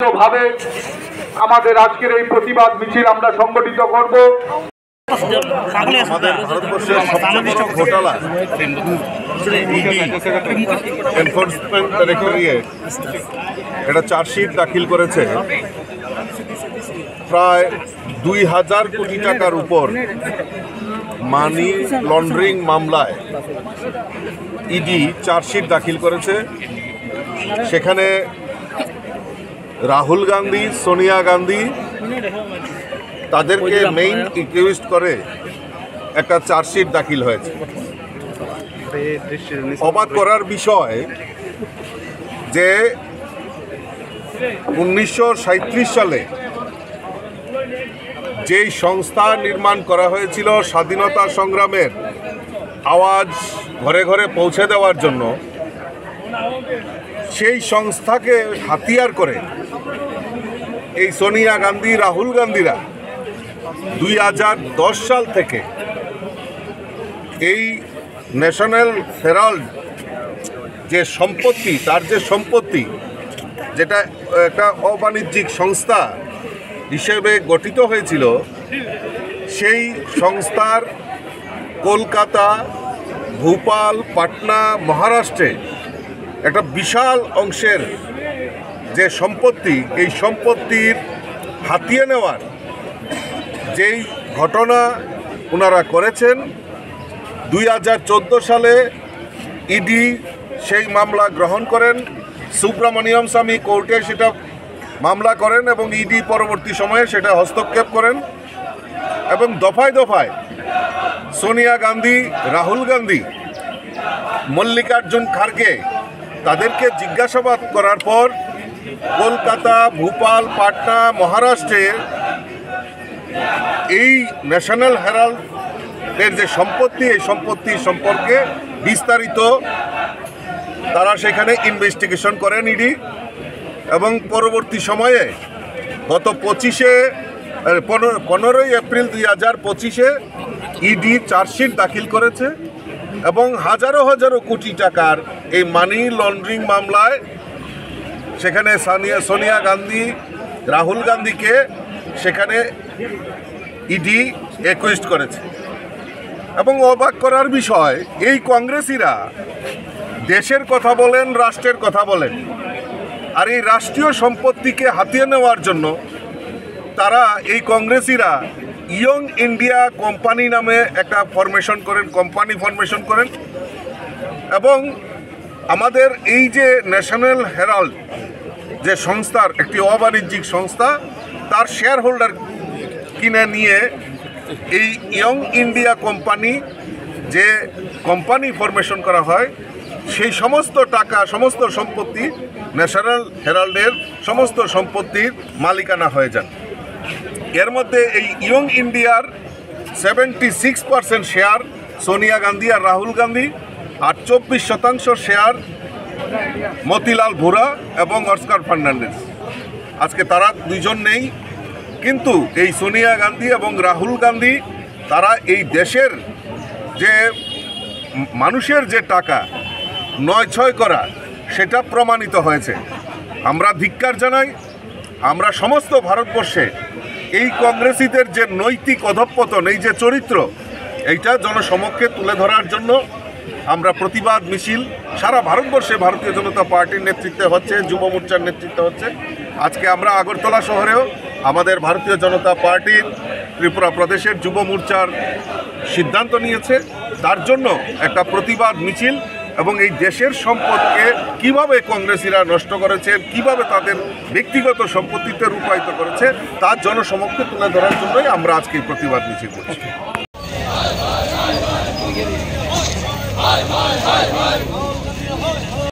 ঐক্যবদ্ধভাবে আমাদের আজকের এই প্রতিবাদ মিছিল আমরা সংগঠিত করব। আমাদের ভারতবর্ষের সবচেয়ে বড় ঘোটালা এনফোর্সমেন্ট ডাইরেক্টরেট এটা চার্জশিট দাখিল করেছে প্রায় 2000 কোটি টাকার উপর মানি লন্ডারিং মামলায় ইডি চার্জশিট দাখিল করেছে। সেখানে রাহুল গান্ধী, সোনিয়া গান্ধী তাদেরকে মেইন একিউজড করে একটা চার্জশিট দাখিল হয়েছে। অবাক করার বিষয় যে 1937 সালে যেই সংস্থা নির্মাণ করা হয়েছিল স্বাধীনতা সংগ্রামের আওয়াজ ঘরে ঘরে পৌঁছে দেওয়ার জন্য, সেই সংস্থাকে হাতিয়ার করে এই সোনিয়া গান্ধী, রাহুল গান্ধীরা 2010 সাল থেকে এই ন্যাশনাল হেরাল্ড যে সম্পত্তি, তার যে সম্পত্তি যেটা একটা অবাণিজ্যিক সংস্থা হিসেবে গঠিত হয়েছিল, সেই সংস্থার কলকাতা, ভোপাল, পাটনা, মহারাষ্ট্রে একটা বিশাল অংশের যে সম্পত্তি, এই সম্পত্তির হাতিয়ে নেওয়ার যেই ঘটনা ওনারা করেছেন, 2014 সালে ইডি সেই মামলা গ্রহণ করেন। সুব্রমণিয়ম স্বামী কোর্টে সেটা মামলা করেন এবং ইডি পরবর্তী সময়ে সেটা হস্তক্ষেপ করেন এবং দফায় দফায় সোনিয়া গান্ধী, রাহুল গান্ধী, মল্লিকার্জুন খার্গে তাদেরকে জিজ্ঞাসাবাদ করার পর কলকাতা, ভোপাল, পাটনা, মহারাষ্ট্রের এই ন্যাশনাল হেরাল্ডের যে সম্পত্তি, এই সম্পত্তি সম্পর্কে বিস্তারিত তারা সেখানে ইনভেস্টিগেশন করেন ইডি। এবং পরবর্তী সময়ে গত 15ই এপ্রিল 2025 ইডি চার্জশিট দাখিল করেছে এবং হাজারো হাজারো কোটি টাকার এই মানি লন্ডারিং মামলায় সেখানে সোনিয়া গান্ধী, রাহুল গান্ধীকে সেখানে ইডি একুইজড করেছে। এবং অবাক করার বিষয়, এই কংগ্রেসিরা দেশের কথা বলেন, রাষ্ট্রের কথা বলেন, আর এই রাষ্ট্রীয় সম্পত্তিকে হাতিয়ে নেওয়ার জন্য তারা, এই কংগ্রেসিরা ইয়ং ইন্ডিয়া কোম্পানি নামে একটা কোম্পানি ফরমেশন করেন এবং আমাদের এই যে ন্যাশনাল হেরাল্ড যে সংস্থার একটি অবাণিজ্যিক সংস্থা, তার শেয়ার হোল্ডার কিনে নিয়ে এই ইয়ং ইন্ডিয়া কোম্পানি যে কোম্পানি ফরমেশন করা হয়, সেই সমস্ত টাকা, সমস্ত সম্পত্তি ন্যাশনাল হেরাল্ডের সমস্ত সম্পত্তির মালিকানা হয়ে যান। এর মধ্যে এই ইয়ং ইন্ডিয়ার 76% শেয়ার সোনিয়া গান্ধী আর রাহুল গান্ধী, আর 24% শেয়ার মতিলাল ভোরা এবং অস্কার ফার্নান্ডেজ। আজকে তারা দুইজন নেই, কিন্তু এই সোনিয়া গান্ধী এবং রাহুল গান্ধী তারা এই দেশের যে মানুষের যে টাকা নয় করা, সেটা প্রমাণিত হয়েছে। আমরা ধিক্কার জানাই। আমরা সমস্ত ভারতবর্ষে এই কংগ্রেসীদের যে নৈতিক অধঃপতন, এই যে চরিত্র, এইটা জনসমক্ষে তুলে ধরার জন্য আমরা প্রতিবাদ মিছিল সারা ভারতবর্ষে ভারতীয় জনতা পার্টির নেতৃত্বে হচ্ছে, যুব মোর্চার নেতৃত্বে হচ্ছে। আজকে আমরা আগরতলা শহরেও আমাদের ভারতীয় জনতা পার্টির ত্রিপুরা প্রদেশের যুব মোর্চার সিদ্ধান্ত নিয়েছে, তার জন্য একটা প্রতিবাদ মিছিল এবং এই দেশের সম্পদকে কিভাবে কংগ্রেসীরা নষ্ট করেছে, কিভাবে তাদের ব্যক্তিগত সম্পত্তিতে রূপায়িত করেছে, তার জনসমক্ষে তুলে ধরার জন্যই আমরা আজকে এই প্রতিবাদ মিছিল করছি।